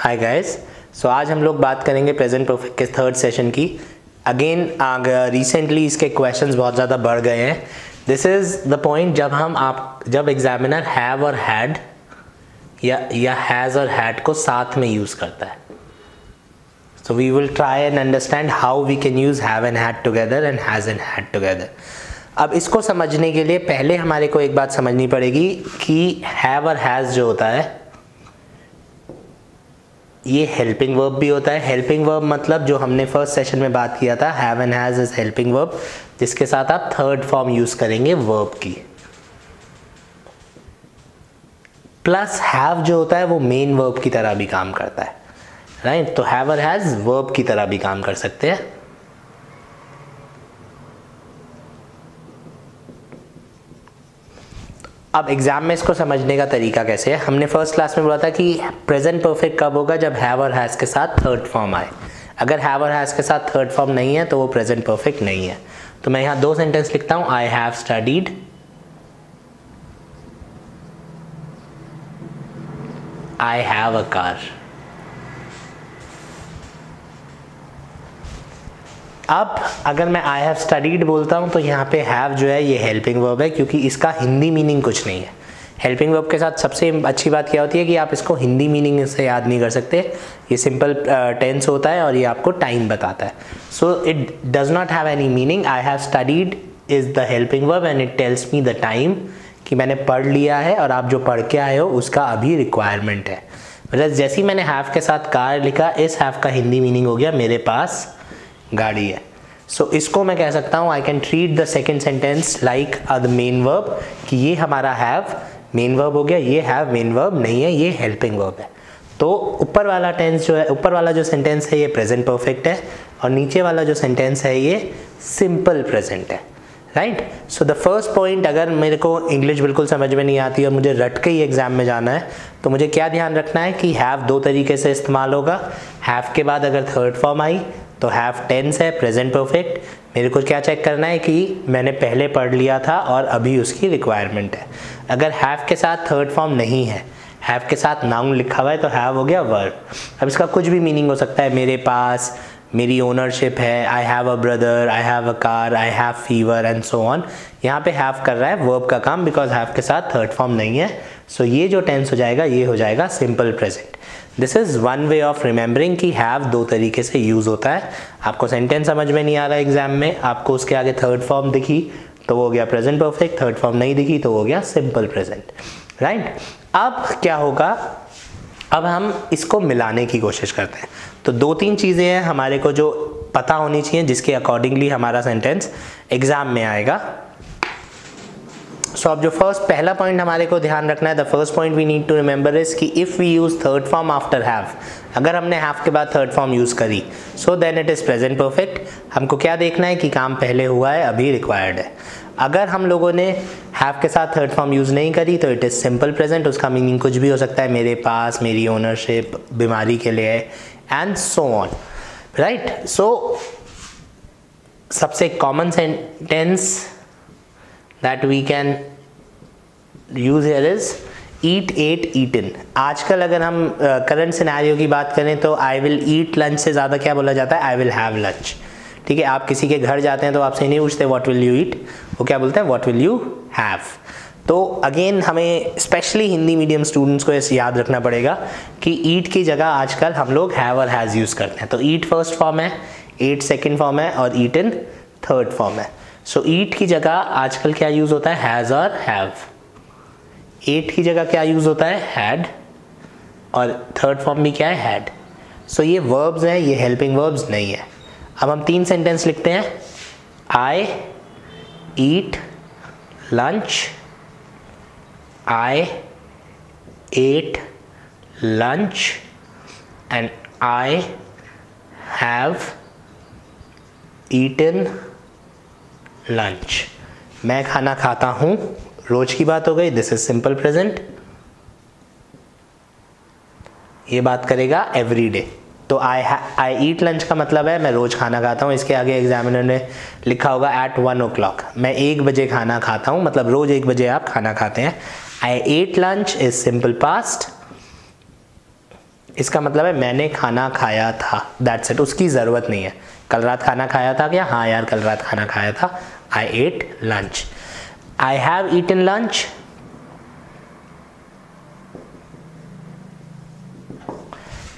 Hi guys. सो आज हम लोग बात करेंगे प्रेजेंट परफेक्ट के थर्ड सेशन की। अगेन रिसेंटली इसके क्वेश्चंस बहुत ज़्यादा बढ़ गए हैं। दिस इज़ द पॉइंट जब एग्जामिनर हैव और हैड या हैज़ और हैड को साथ में यूज़ करता है। So we will try and understand how we can use have and had together and has and had together. अब इसको समझने के लिए पहले हमारे को एक बात समझनी पड़ेगी कि हैव और हैज़ जो होता है ये हेल्पिंग वर्ब भी होता है। हेल्पिंग वर्ब मतलब जो हमने फर्स्ट सेशन में बात किया था, have and has is helping verb, जिसके साथ आप थर्ड फॉर्म यूज करेंगे वर्ब की। प्लस हैव जो होता है वो मेन वर्ब की तरह भी काम करता है, राइट? तो हैव और हैज़ वर्ब की तरह भी काम कर सकते हैं। अब एग्जाम में इसको समझने का तरीका कैसे है? हमने फर्स्ट क्लास में बोला था कि प्रेजेंट परफेक्ट कब होगा? जब हैव और हैज़ के साथ थर्ड फॉर्म आए। अगर हैव और हैज़ के साथ थर्ड फॉर्म नहीं है तो वो प्रेजेंट परफेक्ट नहीं है। तो मैं यहाँ दो सेंटेंस लिखता हूँ, I have studied, I have a car. अब अगर मैं आई हैव स्टडीड बोलता हूँ तो यहाँ पे हैव जो है ये हेल्पिंग वर्ब है, क्योंकि इसका हिंदी मीनिंग कुछ नहीं है। हेल्पिंग वर्ब के साथ सबसे अच्छी बात क्या होती है कि आप इसको हिंदी मीनिंग से याद नहीं कर सकते। ये सिंपल टेंस होता है और ये आपको टाइम बताता है। So it does not have any meaning. I have studied is the helping verb and it tells me the time, कि मैंने पढ़ लिया है और आप जो पढ़ के आए हो उसका अभी रिक्वायरमेंट है। मतलब जैसे ही मैंने हैव के साथ कार लिखा, इस हैव का हिंदी मीनिंग हो गया मेरे पास गाड़ी है। सो इसको मैं कह सकता हूँ, I can treat the second sentence like the main verb, कि ये हमारा हैव मेन वर्ब हो गया, ये हैव मेन वर्ब नहीं है, ये हेल्पिंग वर्ब है। तो ऊपर वाला टेंस जो है, ऊपर वाला जो सेंटेंस है ये प्रेजेंट परफेक्ट है और नीचे वाला जो सेंटेंस है ये सिंपल प्रेजेंट है, right? So the first point, अगर मेरे को इंग्लिश बिल्कुल समझ में नहीं आती और मुझे रट के ही एग्जाम में जाना है तो मुझे क्या ध्यान रखना है कि हैव दो तरीके से इस्तेमाल होगा। हैव के बाद अगर थर्ड फॉर्म आई तो हैव टेंस है, प्रेजेंट परफेक्ट। मेरे को क्या चेक करना है कि मैंने पहले पढ़ लिया था और अभी उसकी रिक्वायरमेंट है। अगर हैव के साथ थर्ड फॉर्म नहीं है, हैव के साथ नाउन लिखा हुआ है, तो हैव हो गया वर्ब। अब इसका कुछ भी मीनिंग हो सकता है, मेरे पास, मेरी ओनरशिप है, I have a brother, I have a car, I have fever and so on. यहाँ पे हैव कर रहा है वर्ब का काम, बिकॉज हैव के साथ थर्ड फॉर्म नहीं है। सो ये जो टेंस हो जाएगा ये हो जाएगा simple present. This is one way of remembering कि हैव दो तरीके से यूज होता है। आपको सेंटेंस समझ में नहीं आ रहा एग्जाम में, आपको उसके आगे थर्ड फॉर्म दिखी तो वो हो गया प्रेजेंट परफेक्ट, थर्ड फॉर्म नहीं दिखी तो वो हो गया सिंपल प्रेजेंट, राइट? अब क्या होगा? अब हम इसको मिलाने की कोशिश करते हैं। तो दो तीन चीजें हैं हमारे को जो पता होनी चाहिए, जिसके अकॉर्डिंगली हमारा सेंटेंस एग्जाम में आएगा। सो अब जो पहला पॉइंट हमारे को ध्यान रखना है, the first point we need to remember is कि if we use third form after have, अगर हमने हैव के बाद थर्ड फॉर्म यूज करी, so then it is present perfect. हमको क्या देखना है कि काम पहले हुआ है, अभी रिक्वायर्ड है। अगर हम लोगों ने हैव के साथ थर्ड फॉर्म यूज नहीं करी तो इट इज सिंपल प्रेजेंट। उसका मीनिंग कुछ भी हो सकता है, मेरे पास, मेरी ओनरशिप, बीमारी के लिए एंड सो ऑन, राइट? सो सबसे common sentence that we can use here is eat, ate, eaten। आजकल अगर हम करंट सिनेरियो की बात करें तो I will eat lunch से ज़्यादा क्या बोला जाता है? I will have lunch। ठीक है, आप किसी के घर जाते हैं तो आपसे नहीं पूछते what will you eat, वो क्या बोलते हैं? what will you have। तो अगेन हमें स्पेशली हिंदी मीडियम स्टूडेंट्स को ऐसे याद रखना पड़ेगा कि ईट की जगह आजकल हम लोग हैव और हैज़ यूज़ करते हैं। तो ईट फर्स्ट फॉर्म है, एट सेकेंड फॉर्म है और ईटन थर्ड फॉर्म है। सो ईट की जगह आजकल क्या यूज होता है? हैज़ और हैव। एट की जगह क्या यूज होता है? हैड। और थर्ड फॉर्म भी क्या है? हैड। सो ये वर्ब्स हैं, ये हेल्पिंग वर्ब्स नहीं है। अब हम तीन सेंटेंस लिखते हैं, I eat lunch, I ate lunch and I have eaten lunch. मैं खाना खाता हूं, रोज की बात हो गई, दिस इज सिंपल प्रेजेंट। ये बात करेगा एवरी डे। तो आई ईट लंच का मतलब है मैं रोज खाना खाता हूं। इसके आगे एग्जामिनर ने लिखा होगा एट 1 o'clock, मैं 1 बजे खाना खाता हूं, मतलब रोज 1 बजे आप खाना खाते हैं। I ate lunch is simple past. इसका मतलब है मैंने खाना खाया था, दैट्स इट, उसकी ज़रूरत नहीं है। कल रात खाना खाया था क्या? हाँ यार कल रात खाना खाया था, I ate lunch. I have eaten lunch,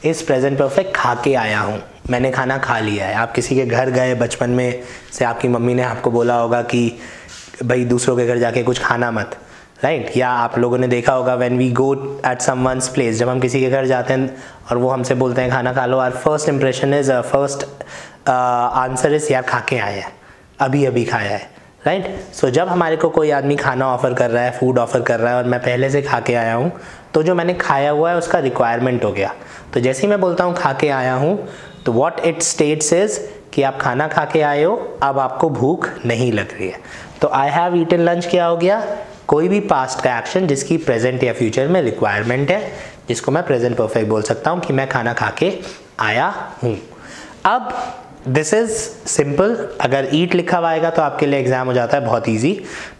is present perfect, खा के आया हूँ, मैंने खाना खा लिया है। आप किसी के घर गए बचपन में से, आपकी मम्मी ने आपको बोला होगा कि भाई दूसरों के घर जाके कुछ खाना मत, राइट? या आप लोगों ने देखा होगा when we go at someone's place, जब हम किसी के घर जाते हैं और वो हमसे बोलते हैं खाना खा लो, our first impression is, first answer is यार खा के आया है, अभी अभी खाया है, राइट? सो जब हमारे को कोई आदमी खाना ऑफर कर रहा है, फूड ऑफर कर रहा है और मैं पहले से खा के आया हूँ, तो जो मैंने खाया हुआ है उसका रिक्वायरमेंट हो गया। तो जैसे ही मैं बोलता हूँ खा के आया हूँ, तो व्हाट इट स्टेट्स इज कि आप खाना खा के आए हो, अब आपको भूख नहीं लग रही है। तो आई हैव ईटन लंच क्या हो गया? कोई भी पास्ट का एक्शन जिसकी प्रेजेंट या फ्यूचर में रिक्वायरमेंट है, जिसको मैं प्रेजेंट परफेक्ट बोल सकता हूँ कि मैं खाना खा के आया हूँ। अब दिस इज सिंपल, अगर ईट लिखा हुआ आएगा तो आपके लिए एग्जाम हो जाता है बहुत ईजी,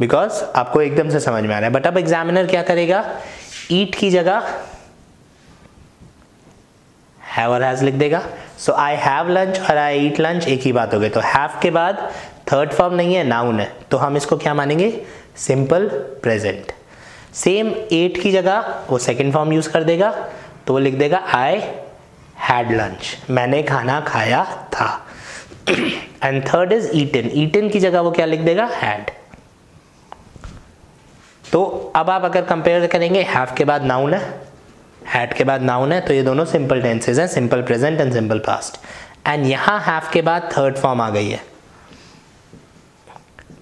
बिकॉज आपको एकदम से समझ में आ रहा है। बट अब एग्जामिनर क्या करेगा? ईट की जगह हैव और हैज लिख देगा। सो आई हैव लंच और आई ईट लंच एक ही बात हो गई। तो हैव के बाद थर्ड फॉर्म नहीं है, नाउन है, तो हम इसको क्या मानेंगे? Simple present. सेम एट की जगह वो सेकंड फॉर्म यूज कर देगा, तो वो लिख देगा आई हैड लंच, मैंने खाना खाया था। And third is eaten, eaten की जगह वो क्या लिख देगा? हैड। तो अब आप अगर कंपेयर करेंगे, हैव के बाद नाउन है, हैड के बाद नाउन है, तो ये दोनों सिंपल टेंसेज हैं, simple present and simple past. And यहां हैव के बाद थर्ड फॉर्म आ गई है,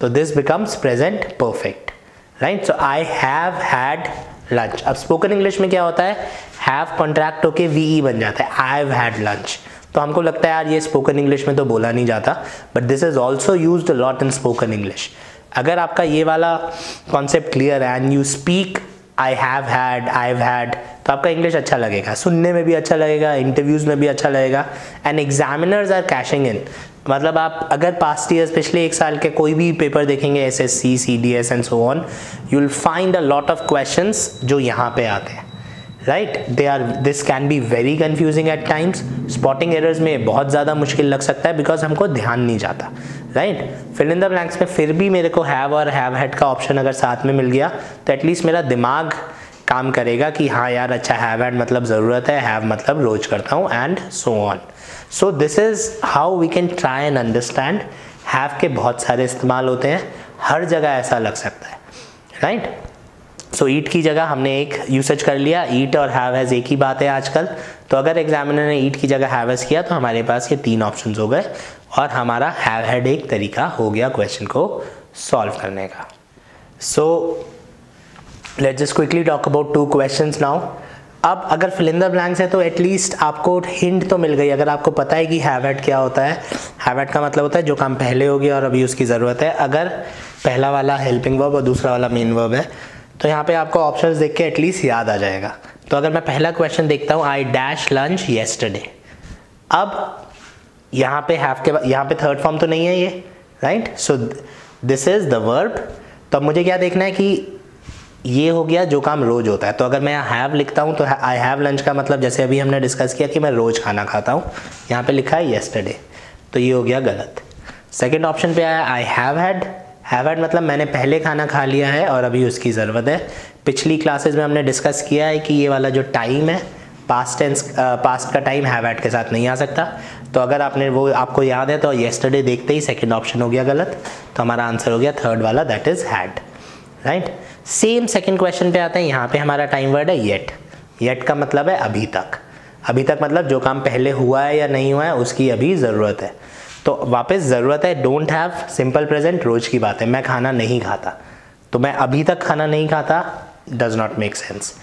तो this becomes present perfect, right? So I have had lunch. अब स्पोकन इंग्लिश में क्या होता है? हैव कॉन्ट्रैक्ट होके वीई बन जाता है, आई हैव हैड लंच। तो हमको लगता है यार ये स्पोकन इंग्लिश में तो बोला नहीं जाता, but this is also used a lot in spoken English. अगर आपका ये वाला कॉन्सेप्ट क्लियर है and you speak I have had, I have had, तो आपका इंग्लिश अच्छा लगेगा, सुनने में भी अच्छा लगेगा, इंटरव्यूज में भी अच्छा लगेगा, एंड एग्जामिनर्स आर कैशिंग इन। मतलब आप अगर पास्ट ईयर्स, पिछले एक साल के कोई भी पेपर देखेंगे, SSC, CDS and so on, you will find a lot of questions जो यहाँ पे आते हैं, right? This can be very confusing at times. Spotting errors में बहुत ज़्यादा मुश्किल लग सकता है, बिकॉज हमको ध्यान नहीं जाता, right? Fill in the blanks में फिर भी मेरे को हैव और हैव हैड का ऑप्शन अगर साथ में मिल गया, तो एटलीस्ट मेरा दिमाग काम करेगा कि हाँ यार अच्छा, हैव हैड मतलब ज़रूरत है, हैव मतलब रोज करता हूँ, and so on. So this is how we can try and understand. Have के बहुत सारे इस्तेमाल होते हैं, हर जगह ऐसा लग सकता है, राइट? सो ईट की जगह हमने एक यूसेज कर लिया, ईट और हैव हैज एक ही बात है आजकल। तो अगर एग्जामिनर ने ईट की जगह हैव हैज किया, तो हमारे पास ये तीन ऑप्शंस हो गए और हमारा हैव हैड एक तरीका हो गया क्वेश्चन को सॉल्व करने का। So let's just quickly talk about two questions now. अब अगर फिल इन द ब्लैंक्स है तो एटलीस्ट आपको हिंट तो मिल गई। अगर आपको पता है कि हैव हैड क्या होता है, हैव हैड का मतलब होता है जो काम पहले हो गया और अभी उसकी ज़रूरत है। अगर पहला वाला हेल्पिंग वर्ब और दूसरा वाला मेन वर्ब है, तो यहाँ पे आपको ऑप्शंस देख के एटलीस्ट याद आ जाएगा। तो अगर मैं पहला क्वेश्चन देखता हूँ, आई डैश लंच येस्टरडे। अब यहाँ पे हैव के बाद, यहाँ पे थर्ड फॉर्म तो नहीं है ये, right? So this is the verb. तो अब मुझे क्या देखना है कि ये हो गया जो काम रोज होता है। तो अगर मैं यहाँ हैव लिखता हूँ, तो आई हैव लंच का मतलब जैसे अभी हमने डिस्कस किया कि मैं रोज खाना खाता हूँ, यहाँ पे लिखा है येस्टरडे, तो ये हो गया गलत। सेकेंड ऑप्शन पे आया आई हैव हैड। हैव हैड मतलब मैंने पहले खाना खा लिया है और अभी उसकी ज़रूरत है। पिछली क्लासेस में हमने डिस्कस किया है कि ये वाला जो टाइम है, पास्ट टेंस, पास्ट का टाइम हैव हैड के साथ नहीं आ सकता। तो अगर आपने वो आपको याद है, तो येस्टरडे देखते ही सेकंड ऑप्शन हो गया गलत, तो हमारा आंसर हो गया थर्ड वाला, that is had, right? Same second question पे आते हैं। यहाँ पे हमारा टाइम वर्ड है येट। येट का मतलब है अभी तक। अभी तक मतलब जो काम पहले हुआ है या नहीं हुआ है उसकी अभी ज़रूरत है। तो वापस ज़रूरत है, डोंट हैव, सिंपल प्रेजेंट, रोज की बात है। मैं खाना नहीं खाता, तो मैं अभी तक खाना नहीं खाता, डज नॉट मेक सेंस।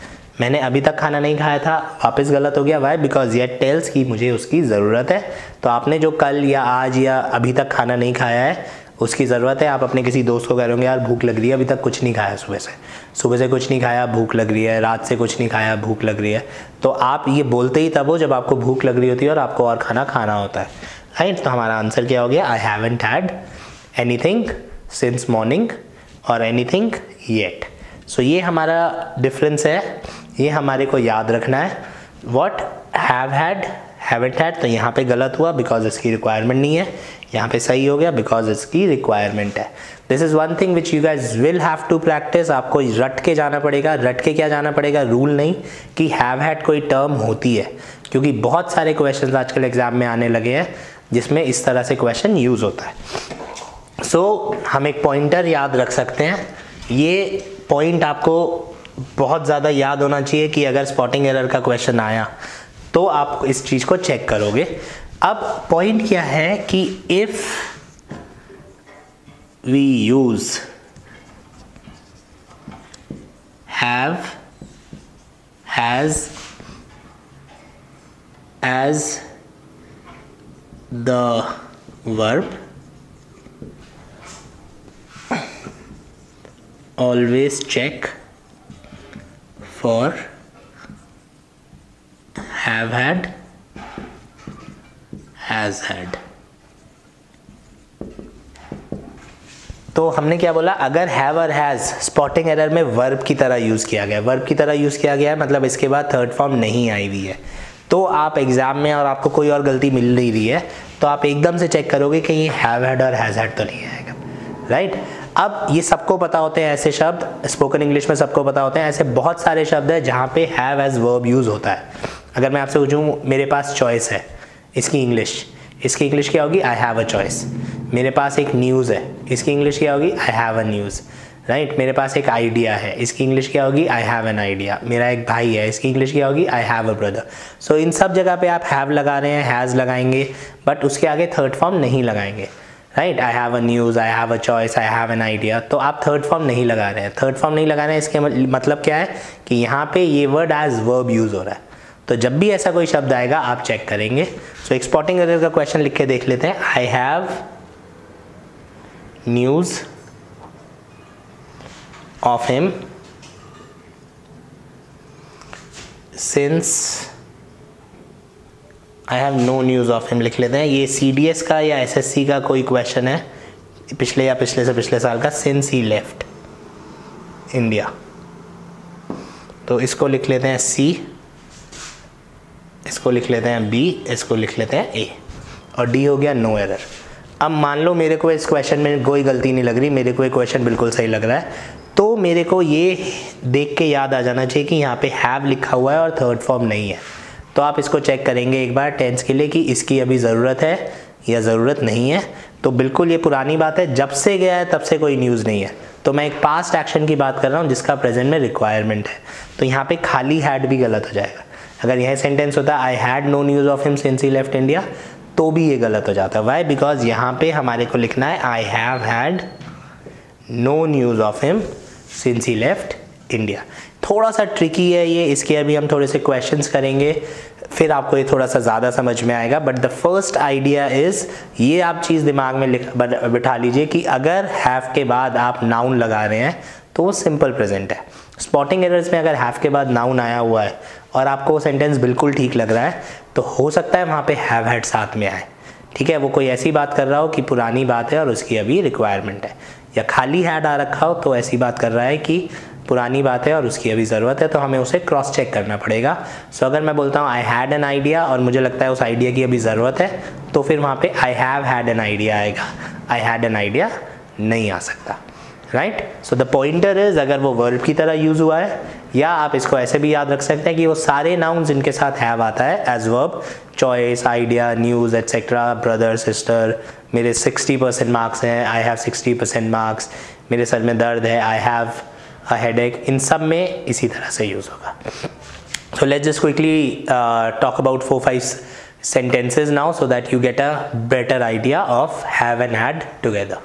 मैंने अभी तक खाना नहीं खाया था, वापस गलत हो गया। वाई? बिकॉज येट टेल्स कि मुझे उसकी ज़रूरत है। तो आपने जो कल या आज या अभी तक खाना नहीं खाया है उसकी ज़रूरत है। आप अपने किसी दोस्त को कह रहे होंगे यार भूख लग रही है, अभी तक कुछ नहीं खाया, सुबह से कुछ नहीं खाया, भूख लग रही है, रात से कुछ नहीं खाया, भूख लग रही है। तो आप ये बोलते ही तब हो जब आपको भूख लग रही होती है और आपको और खाना खाना होता है, राइट? तो हमारा आंसर क्या हो गया? I haven't had anything since morning और एनीथिंग येट। सो ये हमारा डिफरेंस है, ये हमारे को याद रखना है। What? Have had, haven't had, तो यहाँ पे गलत हुआ बिकॉज इसकी रिक्वायरमेंट नहीं है, यहाँ पे सही हो गया बिकॉज इसकी रिक्वायरमेंट है। This is one thing which you guys will have to practice. आपको रट के जाना पड़ेगा, रट के क्या जाना पड़ेगा, रूल नहीं कि हैव हैड कोई टर्म होती है, क्योंकि बहुत सारे क्वेश्चन आजकल एग्जाम में आने लगे हैं जिसमें इस तरह से क्वेश्चन यूज़ होता है। सो हम एक पॉइंटर याद रख सकते हैं, ये पॉइंट आपको बहुत ज़्यादा याद होना चाहिए कि अगर स्पॉटिंग एरर का क्वेश्चन आया तो आप इस चीज़ को चेक करोगे। अब पॉइंट क्या है कि if we use have, has as the verb, always check for have had, has had। तो हमने क्या बोला, अगर हैव और हैज स्पॉटिंग एरर में वर्ब की तरह यूज किया गया, वर्ब की तरह यूज किया गया है मतलब इसके बाद थर्ड फॉर्म नहीं आई हुई है, तो आप एग्जाम में और आपको कोई और गलती मिल नहीं रही है तो आप एकदम से चेक करोगे कि ये हैव हैड और हैज हैड तो नहीं आएगा, राइट। अब ये सबको पता होते हैं ऐसे शब्द, स्पोकन इंग्लिश में सबको पता होते हैं, ऐसे बहुत सारे शब्द हैं जहाँ पे हैव एज वर्ब यूज होता है। अगर मैं आपसे पूछूं मेरे पास चॉइस है, इसकी इंग्लिश क्या होगी, आई हैव अ चॉइस। मेरे पास एक न्यूज़ है, इसकी इंग्लिश क्या होगी, I have a news, right. मेरे पास एक आइडिया है, इसकी इंग्लिश क्या होगी, आई हैव एन आइडिया। मेरा एक भाई है, इसकी इंग्लिश क्या होगी, आई हैव अ ब्रदर। सो इन सब जगह पे आप हैव लगा रहे हैं, हैज़ लगाएंगे, बट उसके आगे थर्ड फॉर्म नहीं लगाएंगे, right. I have a news, I have a choice, I have an idea, तो आप थर्ड फॉर्म नहीं लगा रहे हैं। थर्ड फॉर्म नहीं लगा रहे हैं इसके मतलब क्या है कि यहाँ पे ये वर्ड एज वर्ब यूज़ हो रहा है। तो जब भी ऐसा कोई शब्द आएगा आप चेक करेंगे। सो एक स्पॉटिंग एरर का क्वेश्चन लिख के देख लेते हैं। I have news of him since I have no news of him लिख लेते हैं। ये CDS का या SSC का कोई क्वेश्चन है पिछले या पिछले से पिछले साल का, सिंस ही लेफ्ट इंडिया। तो इसको लिख लेते हैं C, इसको लिख लेते हैं B, इसको लिख लेते हैं A, और D हो गया नो एरर। अब मान लो मेरे को इस क्वेश्चन में कोई गलती नहीं लग रही, मेरे को ये क्वेश्चन बिल्कुल सही लग रहा है, तो मेरे को ये देख के याद आ जाना चाहिए कि यहाँ पे हैव लिखा हुआ है और थर्ड फॉर्म नहीं है। तो आप इसको चेक करेंगे एक बार टेंस के लिए कि इसकी अभी ज़रूरत है या ज़रूरत नहीं है। तो बिल्कुल ये पुरानी बात है, जब से गया है तब से कोई न्यूज़ नहीं है। तो मैं एक पास्ट एक्शन की बात कर रहा हूँ जिसका प्रेजेंट में रिक्वायरमेंट है। तो यहाँ पे खाली हैड भी गलत हो जाएगा। अगर यह सेंटेंस होता है I had no news of him since he left India, तो भी ये गलत हो जाता है। वाई? बिकॉज यहाँ पे हमारे को लिखना है I have had no news of him since he left India. थोड़ा सा ट्रिकी है ये, इसके अभी हम थोड़े से क्वेश्चंस करेंगे, फिर आपको ये थोड़ा सा ज़्यादा समझ में आएगा। But the first idea is, ये आप चीज़ दिमाग में बिठा लीजिए कि अगर हैव के बाद आप नाउन लगा रहे हैं तो वो सिंपल प्रेजेंट है। स्पॉटिंग एरर्स में अगर हैव के बाद नाउन आया हुआ है और आपको वो सेंटेंस बिल्कुल ठीक लग रहा है तो हो सकता है वहाँ पे हैव हैड साथ में आए, ठीक है। वो कोई ऐसी बात कर रहा हो कि पुरानी बात है और उसकी अभी रिक्वायरमेंट है, या खाली हैड आ रखा हो तो ऐसी बात कर रहा है कि पुरानी बात है और उसकी अभी ज़रूरत है, तो हमें उसे क्रॉस चेक करना पड़ेगा। सो अगर मैं बोलता हूँ आई हैड एन आइडिया और मुझे लगता है उस आइडिया की अभी ज़रूरत है, तो फिर वहाँ पे आई हैव हैड एन आइडिया आएगा, आई हैड एन आइडिया नहीं आ सकता, right. So the pointer is, अगर वो वर्ब की तरह यूज़ हुआ है, या आप इसको ऐसे भी याद रख सकते हैं कि वो सारे नाउन जिनके साथ हैव आता है as verb, choice, idea, news etcetera, brother, sister, मेरे 60% मार्क्स हैं, आई हैव 60% मार्क्स, मेरे सर में दर्द है, आई हैव अ हेडेक, इन सब में इसी तरह से यूज़ होगा। So let's just quickly talk about 4-5 sentences now so that you get a better idea of have and had together.